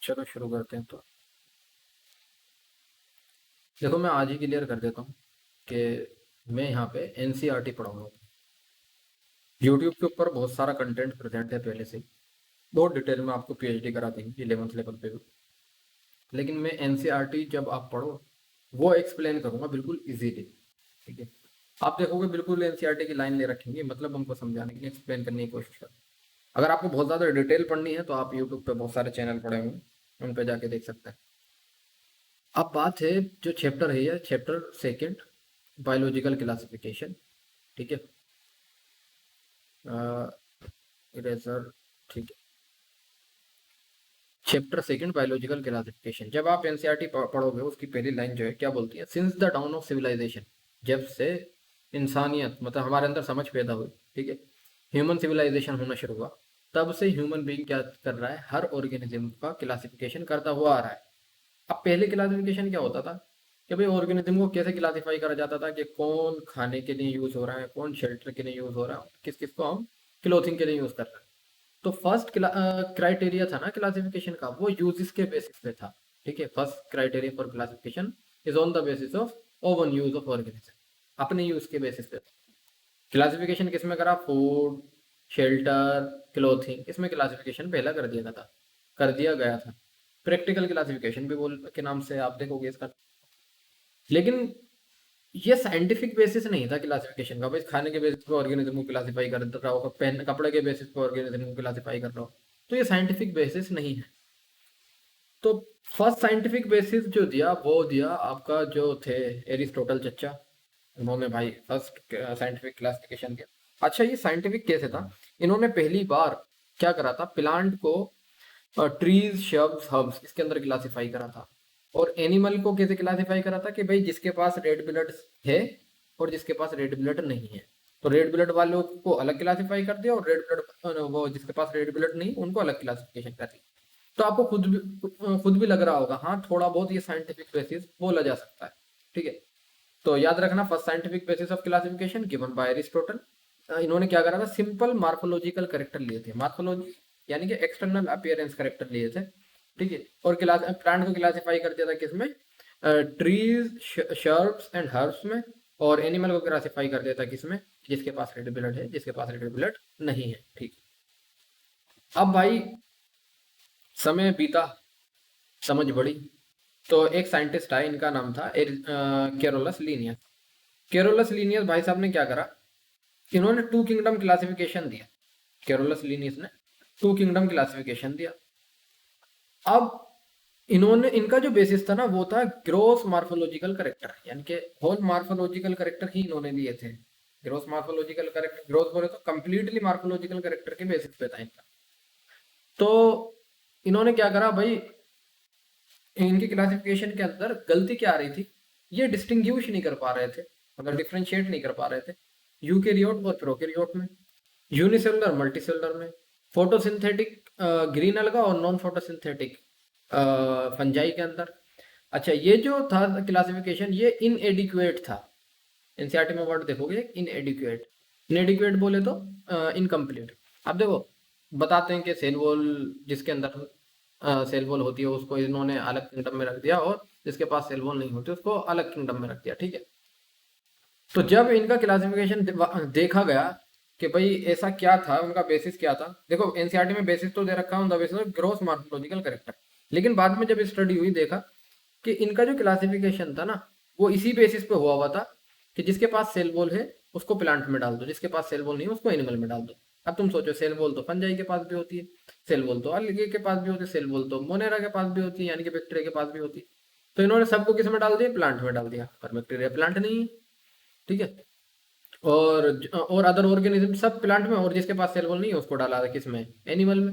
चलो शुरू करते हैं। तो देखो, मैं आज ही क्लियर कर देता हूँ कि मैं यहाँ पे एनसीईआरटी पढ़ाऊंगा। यूट्यूब के ऊपर बहुत सारा कंटेंट प्रेजेंट है पहले से ही। बहुत डिटेल में आपको पीएचडी करा देंगे 11th लेवल पे भी। लेकिन मैं एनसीईआरटी जब आप पढ़ो वो एक्सप्लेन करूंगा बिल्कुल इजीली। ठीक है। आप देखोगे बिल्कुल एनसीईआरटी की लाइन ले रखेंगे, मतलब हमको समझाने के लिए एक्सप्लेन करने की कोशिश करें। अगर आपको बहुत ज़्यादा डिटेल पढ़नी है तो आप यूट्यूब पे बहुत सारे चैनल पढ़े होंगे, उन पे जाके देख सकते हैं। अब बात है, जो चैप्टर है, ये चैप्टर सेकंड, बायोलॉजिकल क्लासिफिकेशन। ठीक है। इरेजर। ठीक है। Chapter second, biological classification. जब आप एनसीईआरटी पढ़ोगे उसकी पहली लाइन जो है क्या बोलती है? Since the dawn of civilization, जब से इंसानियत मतलब हमारे अंदर समझ पैदा हुई, ठीक है, ह्यूमन सिविलाइजेशन होना शुरू हुआ, तब से ह्यूमन बीइंग क्या कर रहा है? हर ऑर्गेनिज्म का क्लासिफिकेशन करता हुआ आ रहा है। अब पहले क्लासिफिकेशन क्या होता था कि भाई ऑर्गेनिज्म को कैसे क्लासिफाई करा जाता था कि कौन खाने के लिए यूज हो रहा है, कौन शेल्टर के लिए यूज हो रहा है, किस किस को हम क्लोथिंग के लिए यूज कर रहे हैं। तो फर्स्ट क्राइटेरिया था ना क्लासिफिकेशन का, वो यूजेस के बेसिस पे था। ठीक है। First criteria for classification is on the basis of oven use of organism, अपने यूज के बेसिस पे। क्लासिफिकेशन किसमें करा? फूड, शेल्टर, क्लोथिंग, इसमें क्लासिफिकेशन पहला कर दिया गया था। प्रैक्टिकल क्लासिफिकेशन भी बोल के नाम से आप देखोगे इसका। लेकिन ये साइंटिफिक बेसिस नहीं था क्लासिफिकेशन का, भाई खाने के बेसिस पे ऑर्गेनिज्म को क्लासिफाई कर रहा होगा, पेन कपड़े के बेसिस पे ऑर्गेनिज्म को क्लासिफाई कर रहा हो, तो ये साइंटिफिक बेसिस नहीं है। तो फर्स्ट साइंटिफिक बेसिस जो दिया वो दिया आपका जो थे एरिस्टोटल चचा। उन्होंने भाई फर्स्ट साइंटिफिक क्लासिफिकेशन दिया। अच्छा, ये साइंटिफिक कैसे था? इन्होंने पहली बार क्या करा था? प्लांट को ट्रीज, शब्स, हर्ब्स, इसके अंदर क्लासिफाई करा था। और एनिमल को कैसे क्लासिफाई करा था कि भाई जिसके पास रेड ब्लड है और जिसके पास रेड ब्लड नहीं है। तो रेड ब्लड वालों को अलग क्लासिफाई कर दिया और रेड ब्लड वो जिसके पास रेड ब्लड नहीं उनको अलग क्लासिफिकेशन कर दी। तो आपको खुद भी लग रहा होगा, हाँ थोड़ा बहुत ये साइंटिफिक बेसिस बोला जा सकता है। ठीक है। तो याद रखना, first scientific basis of classification given by Aristotle. इन्होंने क्या करा था? सिंपल मार्फोलॉजिकल करेक्टर लिए थे। मार्फोलॉजी यानी कि एक्सटर्नल अपीयरेंस करेक्टर लिए थे। ठीक है। और क्लास प्लांट को क्लासिफाई कर दिया था किसमें? ट्रीज, शर्ब्स एंड हर्ब्स में। और एनिमल को क्लासिफाई कर दिया था किसमें? जिसके पास रेड ब्लड है, जिसके पास रेड ब्लड नहीं है। ठीक। अब भाई समय बीता, समझ बढ़ी, तो एक साइंटिस्ट है, इनका नाम था केरोलस लीनियस। केरोलस लीनियस भाई साहब ने क्या करा? इन्होंने टू किंगडम क्लासिफिकेशन दिया। केरोलस लीनियस ने टू किंगडम क्लासिफिकेशन दिया। अब इन्होंने, इनका जो बेसिस था ना वो था ग्रोस मार्फोलॉजिकल करेक्टर, यानी कि होल मार्फोलॉजिकल करेक्टर ही इन्होंने लिए थे। ग्रोस मार्फोलॉजिकल करेक्टर, ग्रोस बोले तो कंप्लीटली मार्फोलॉजिकल करेक्टर के बेसिस पे था इनका। तो इन्होंने क्या करा भाई? इनकी क्लासिफिकेशन के अंदर गलती क्या आ रही थी? ये डिस्टिंग्विश नहीं कर पा रहे थे, मतलब डिफ्रेंशिएट नहीं कर पा रहे थे यूकेरियोट और प्रोकैरियोट में, यूनिसेलुलर मल्टीसेलुलर में, फोटोसिंथेटिक ग्रीन अलगा और नॉन फोटोसिंथेटिक फंजाई के अंदर। अच्छा, ये जो था क्लासिफिकेशन ये इनएडिक्वेट था। एनसीईआरटी में वर्ड देखोगे इनएडिक्वेट। इनएडिक्वेट बोले तो इनकम्प्लीट। अब देखो, बताते हैं कि सेल वॉल, जिसके अंदर सेल वॉल होती है उसको इन्होंने अलग किंगडम में रख दिया, और जिसके पास सेल वॉल नहीं होती उसको अलग किंगडम में रख दिया। ठीक है। तो जब इनका क्लासिफिकेशन देखा गया कि भाई ऐसा क्या था, उनका बेसिस क्या था। देखो एनसीईआरटी में बेसिस तो दे रखा है on the basis of gross morphological character, लेकिन बाद में जब स्टडी हुई देखा कि इनका जो क्लासिफिकेशन था ना वो इसी बेसिस पे हुआ हुआ था कि जिसके पास सेल वॉल है उसको प्लांट में डाल दो, जिसके पास सेल वॉल नहीं है उसको एनिमल में डाल दो। अब तुम सोचो, सेल वॉल तो फंजाई के पास भी होती है, सेल वॉल तो अलगे के पास भी होती है, सेल वॉल तो मोनेरा के पास भी होती है, यानी कि बैक्टीरिया के पास भी होती है। तो इन्होंने सबको किस में डाल दिया? प्लांट में डाल दिया, पर बैक्टीरिया प्लांट नहीं है। ठीक है। और अदर ऑर्गेनिज्म सब प्लांट में, और जिसके पास सेल वॉल नहीं है उसको डाला था किसमें? एनिमल में।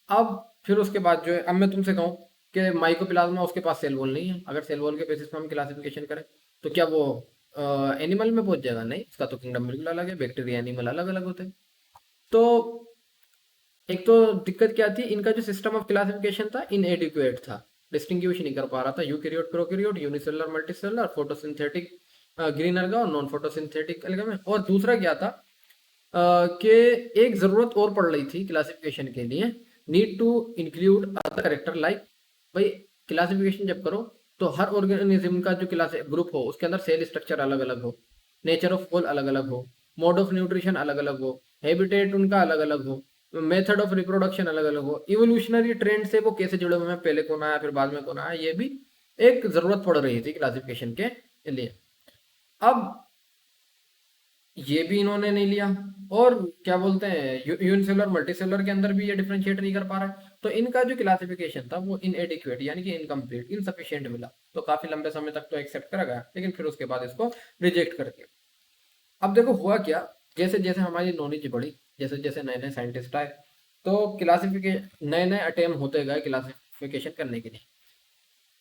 अब फिर उसके बाद जो है, अब मैं तुमसे कहूँ कि माइकोप्लाज्मा, उसके पास सेल वॉल नहीं है, अगर सेल वॉल के बेसिस पर हम क्लासिफिकेशन करें तो क्या वो एनिमल में पहुंच जाएगा? नहीं, उसका तो किंगडम बिल्कुल अलग है, बैक्टीरिया एनिमल अलग अलग होते हैं। तो एक तो दिक्कत क्या थी, इनका जो सिस्टम ऑफ क्लासिफिकेशन था इनएडिक्वेट था, डिस्टिंग्विश नहीं कर पा रहा था eukaryote prokaryote, unicellular multicellular, photosynthetic green अलगा और नॉन फोटोसिंथेटिक अलगा में। और दूसरा क्या था कि एक जरूरत और पड़ रही थी क्लासिफिकेशन के लिए, need to include other character like, भाई क्लासिफिकेशन जब करो तो हर ऑर्गेनिज्म का जो क्लास ग्रुप हो उसके अंदर सेल स्ट्रक्चर अलग अलग हो, नेचर ऑफ होल अलग अलग हो, मोड ऑफ न्यूट्रिशन अलग अलग हो, हैबिटेट उनका अलग अलग हो, मेथड ऑफ रिप्रोडक्शन अलग अलग हो, इवोल्यूशनरी ट्रेंड से वो कैसे जुड़े हुए हैं, पहले कौन आया फिर बाद में कौन आया, ये भी एक जरूरत पड़ रही थी क्लासिफिकेशन के लिए। अब ये भी इन्होंने नहीं लिया, और क्या बोलते हैं यूनिसेलुलर मल्टीसेलुलर के अंदर भी ये डिफरेंशिएट नहीं कर पा रहा है, तो इनका जो क्लासिफिकेशन था वो इनएडिक्वेट यानी कि इनकम्प्लीट इनसफिशिएंट मिला। तो काफी लंबे समय तक तो एक्सेप्ट करा गया, लेकिन फिर उसके बाद इसको रिजेक्ट कर दिया। अब देखो हुआ क्या, जैसे जैसे हमारी नॉलेज बढ़ी, जैसे जैसे नए नए साइंटिस्ट आए, तो क्लासिफिकेशन नए नए अटेम्प्ट होते गए क्लासिफिकेशन करने के लिए।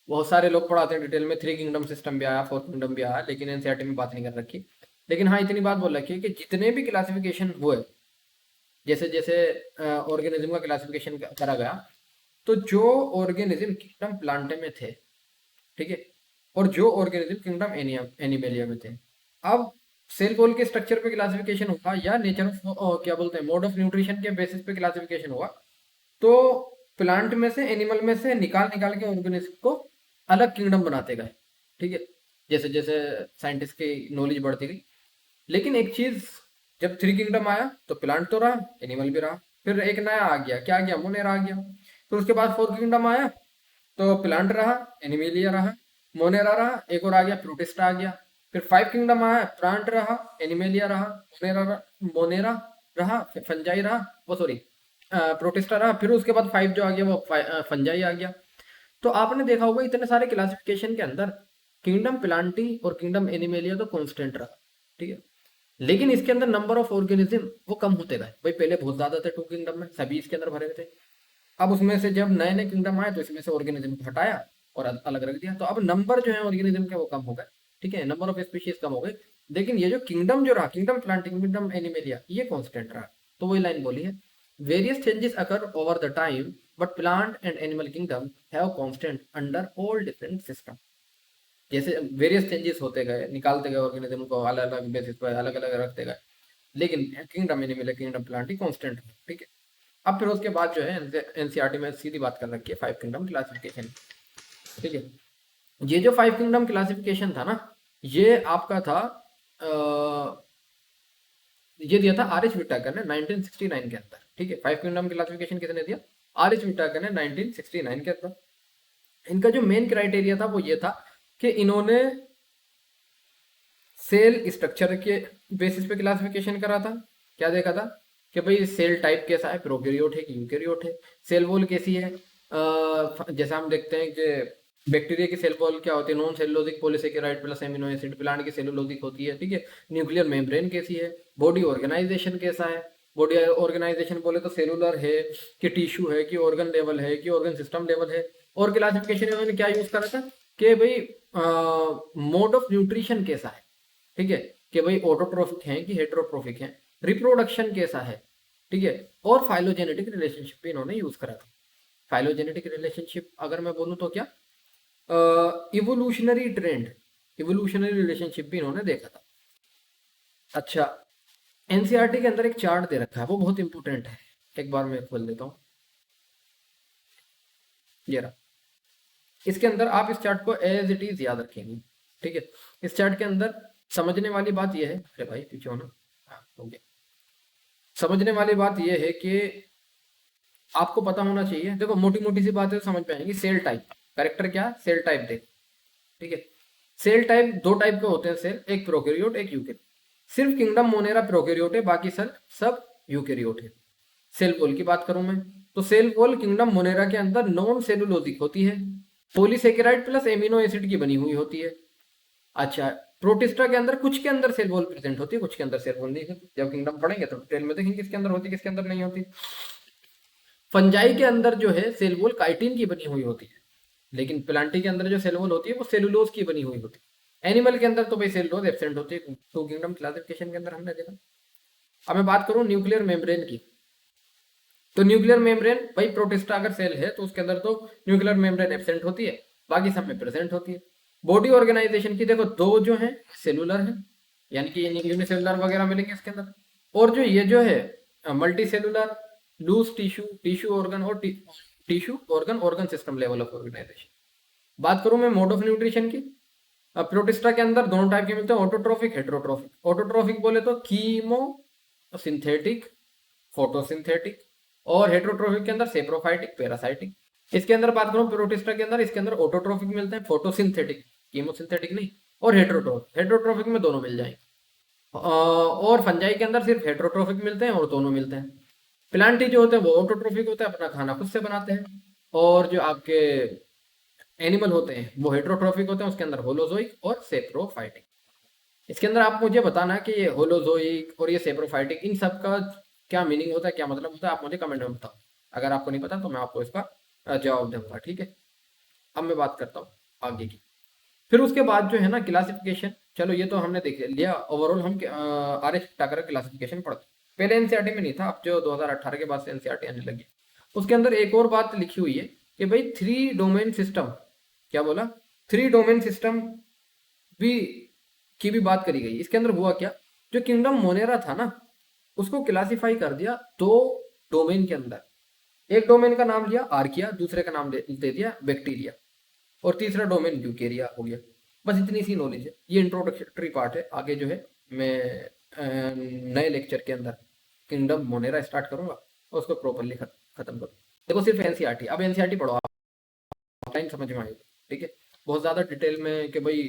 बहुत सारे लोग पढ़ाते हैं डिटेल में, थ्री किंगडम सिस्टम भी आया, फोर किंगडम भी आया, लेकिन एनसीईआरटी में बात नहीं कर रखी। लेकिन हाँ इतनी बात बोल रखी है कि जितने भी क्लासिफिकेशन हुए, जैसे जैसे ऑर्गेनिज्म का क्लासिफिकेशन करा गया, तो जो ऑर्गेनिज्म किंगडम प्लांटे में थे, ठीक है, और जो ऑर्गेनिज्म किंगडम एनिमेलिया में थे, अब सेल वॉल के स्ट्रक्चर पे क्लासिफिकेशन हुआ या नेचर ऑफ क्या बोलते हैं मोड ऑफ न्यूट्रिशन के बेसिस पे क्लासिफिकेशन हुआ, तो प्लांट में से एनिमल में से निकाल निकाल के ऑर्गेनिज्म को अलग किंगडम बनाते गए, ठीक है, जैसे जैसे साइंटिस्ट की नॉलेज बढ़ती गई। लेकिन एक चीज, जब थ्री किंगडम आया तो प्लांट तो रहा, एनिमल भी रहा, फिर एक नया आ गया, क्या आ गया, मोनेरा आ गया। फिर उसके बाद फोर किंगडम आया तो प्लांट रहा, एनिमेलिया रहा, मोनेरा रहा, एक और आ गया प्रोटिस्टा आ गया। फिर फाइव किंगडम आया, प्लांट रहा, एनिमेलिया रहा, मोनेरा रहा, फंजाई रहा, वो सॉरी प्रोटिस्टा रहा, फिर उसके बाद फाइव जो आ गया वो फंजाई आ गया। तो आपने देखा होगा इतने सारे क्लासिफिकेशन के अंदर किंगडम प्लांटी और किंगडम एनिमेलिया तो कांस्टेंट रहा, ठीक है, लेकिन इसके अंदर नंबर ऑफ ऑर्गेनिज्म वो कम होते गए। भाई पहले बहुत ज्यादा थे टू किंगडम में, सभी इसके अंदर भरे हुए थे। अब उसमें से जब नए नए किंगडम आए तो इसमें से ऑर्गेनिज्म को हटाया और अलग रख दिया, तो अब नंबर जो है ऑर्गेनिज्म के वो कम हो गए, ठीक है, नंबर ऑफ स्पीशीज कम हो गए। लेकिन ये जो किंगडम जो रहा, किंगडम प्लांटिंग किंगडम एनिमेलिया, ये कांस्टेंट रहा। तो वही लाइन बोली है, various changes occur over the time but plant and animal kingdom have constant under all different system. जैसे वेरियस चेंजेस होते गए, निकालते गए ऑर्गेनिज्म को अलग अलग बेसिस पर अलग अलग रखते गए, लेकिन किंगडम एनिमल किंगडम प्लांट ही कांस्टेंट है, ठीक है। अब फिर उसके बाद जो है एनसीईआरटी में सीधी बात कर रखी है फाइव किंगडम क्लासिफिकेशन, ठीक है। ये जो फाइव किंगडम क्लासिफिकेशन था ना, ये आपका था ये दिया था आर एच विटाकर ने 1969 के अंदर, ठीक है। फाइव किंगडम क्लासिफिकेशन किसने दिया, आर एच विटाकर ने 1969 के अंदर। इनका जो मेन क्राइटेरिया था वो ये था कि इन्होंने सेल स्ट्रक्चर के बेसिस पे क्लासिफिकेशन करा था। क्या देखा था कि भाई सेल टाइप कैसा है, प्रोकैरियोट है कि यूकैरियोट है, सेल वॉल कैसी है, जैसा हम देखते हैं कि बैक्टीरिया की सेल वॉल क्या होती है, non cellulosic polysaccharide plus amino acid, plant की सेलुलोजिक होती है, ठीक है। न्यूक्लियर मेम्ब्रेन कैसी है, बॉडी ऑर्गेनाइजेशन कैसा है, बॉडी ऑर्गेनाइजेशन बोले तो सेलुलर है कि टिश्यू है कि ऑर्गन लेवल है कि ऑर्गन सिस्टम लेवल है। और क्लासिफिकेशन इन्होंने क्या यूज करा था कि भाई मोड ऑफ न्यूट्रिशन कैसा है, ठीक है, कि भाई ऑटोट्रोफिक है कि हेटेरोट्रोफिक है, रिप्रोडक्शन कैसा है, ठीक है, और फाइलोजेनेटिक रिलेशनशिप भी इन्होंने यूज करा था। फाइलोजेनेटिक रिलेशनशिप अगर मैं बोलूँ तो क्या, इवोल्यूशनरी ट्रेंड, इवोल्यूशनरी रिलेशनशिप भी इन्होंने देखा था। अच्छा, एनसीईआरटी के अंदर एक चार्ट दे रखा है, वो बहुत इंपॉर्टेंट है, एक बार मैं खोल देता हूँ, ये रहा। इसके अंदर आप इस चार्ट को एज इट इज याद रखेंगे, ठीक है। इस चार्ट के अंदर समझने वाली बात यह है, अरे भाई पीछे होना, हाँ हो गया। समझने वाली बात यह है कि आपको पता होना चाहिए, देखो मोटी मोटी सी बातें समझ में आएंगी। सेल टाइप, करेक्टर क्या, सेल टाइप देख, ठीक है। सेल टाइप दो टाइप के होते हैं सेल, एक प्रोकैरियोट एक यूकैरियोट। सिर्फ किंगडम मोनेरा प्रोकैरियोट है, बाकी सेल सब यूकैरियोट है। सेल वॉल की बात करूं मैं, तो सेल वॉल किंगडम मोनेरा के अंदर नॉन सेलुलोजिक होती है, पॉलीसेकेराइड प्लस एमिनो एसिड की बनी हुई होती है। अच्छा, प्रोटिस्टा के अंदर कुछ के अंदर सेल वॉल प्रेजेंट होती है, कुछ के अंदर सेल वॉल नहीं होती। जब किंगडम पढ़ेंगे तो डिटेल में देखेंगे किसके अंदर होती है किसके अंदर नहीं होती। फंजाई के अंदर जो है सेल वॉल काइटिन की बनी हुई होती है, लेकिन प्लांटी के अंदर जो सेल वॉल होती है वो सेलुलोज की बनी हुई होती है। एनिमल के अंदर तो भाई सेलुलोज एब्सेंट होती है, टू किंगडम क्लासिफिकेशन के अंदर हमने देखा। अब मैं बात करूं न्यूक्लियर मेम्ब्रेन की, तो न्यूक्लियर मेम्ब्रेन भाई प्रोटिस्टा अगर सेल है तो उसके अंदर तो न्यूक्लियर मेम्ब्रेन एब्सेंट होती है, बाकी सब में प्रेजेंट होती है। बॉडी ऑर्गेनाइजेशन की देखो, दो जो है सेलुलर है, यानी कि यूनिसेलुलर वगैरह मिलेंगे इसके अंदर, और जो ये जो है multi cellular loose tissue, tissue organ और tissue organ, organ system level of organisation. बात करूं मैं मोड ऑफ न्यूट्रिशन की, अब प्रोटिस्टा के अंदर दोनों टाइप के मिलते हैं, ऑटोट्रोफिक, हेट्रोट्रोफिक। ऑटोट्रोफिक बोले तो कीमो सिंथेटिक, फोटोसिंथेटिक, और हेट्रोट्रोफिक के अंदर सेप्रोफाइटिक, पैरासाइटिक। इसके अंदर बात करूं प्रोटिस्टा के अंदर, इसके अंदर ऑटोट्रोफिक मिलते हैं, फोटोसिंथेटिक, कीमोसिंथेटिक नहीं, और हेट्रोट्रोफिक, हेट्रोट्रोफिक में दोनों मिल जाएंगे। और फंजाई के अंदर सिर्फ हेट्रोट्रोफिक मिलते हैं और दोनों मिलते हैं। प्लांटी जो होते हैं वो ऑटोट्रोफिक होते हैं, अपना खाना खुद से बनाते हैं। और जो आपके एनिमल होते हैं वो हेट्रोट्रोफिक होते हैं, उसके अंदर होलोजोइक और सेप्रोफाइटिक। इसके अंदर आप मुझे बताना कि ये होलोजोइक और ये सेप्रोफाइटिक, इन सब का क्या मीनिंग होता है, क्या मतलब होता है, आप मुझे कमेंट में बताओ। अगर आपको नहीं पता तो मैं आपको इसका जवाब दूंगा, ठीक है। अब मैं बात करता हूँ आगे की। फिर उसके बाद जो है ना क्लासिफिकेशन, चलो ये तो हमने देख लिया ओवरऑल। हम आर एच टाकर क्लासिफिकेशन पढ़ते, पहले एनसीईआरटी में नहीं था, अब जो 2018 के बाद से एनसीईआरटी आने लगी। उसके अंदर एक और बात लिखी हुई है कि भाई थ्री डोमेन सिस्टम, क्या बोला, थ्री डोमेन सिस्टम भी की भी बात करी गई। इसके अंदर हुआ क्या, जो किंगडम मोनेरा था ना, उसको क्लासिफाई कर दिया दो डोमेन के अंदर। एक डोमेन का नाम लिया आर्किया, दूसरे का नाम दे दिया बैक्टीरिया, और तीसरा डोमेन यूकेरिया हो गया। बस इतनी सी नॉलेज है, ये इंट्रोडक्टरी पार्ट है। आगे जो है मैं नए लेक्चर के अंदर किंगडम मोनेरा स्टार्ट करूंगा और उसको प्रॉपरली खत्म करूँ। देखो सिर्फ एनसीईआरटी, अब एनसीईआरटी पढ़ो आप, टाइम समझ में आएगा, ठीक है। बहुत ज़्यादा डिटेल में कि भाई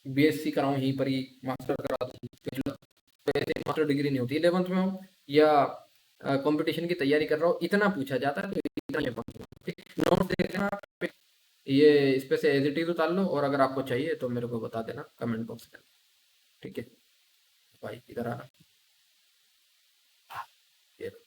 बीएससी कराऊं यहीं पर ही, मास्टर करा दूं, तो ऐसे मास्टर डिग्री नहीं होती। 11th में हो या कंपटीशन की तैयारी कर रहा हो, इतना पूछा जाता है तो इतना ये पढ़ो, ठीक। नोट्स देख लेना, ये इस पे से एज इट इज उतार लो, और अगर आपको चाहिए तो मेरे को बता देना कमेंट बॉक्स में, ठीक है। भाई इधर आना, ये लो।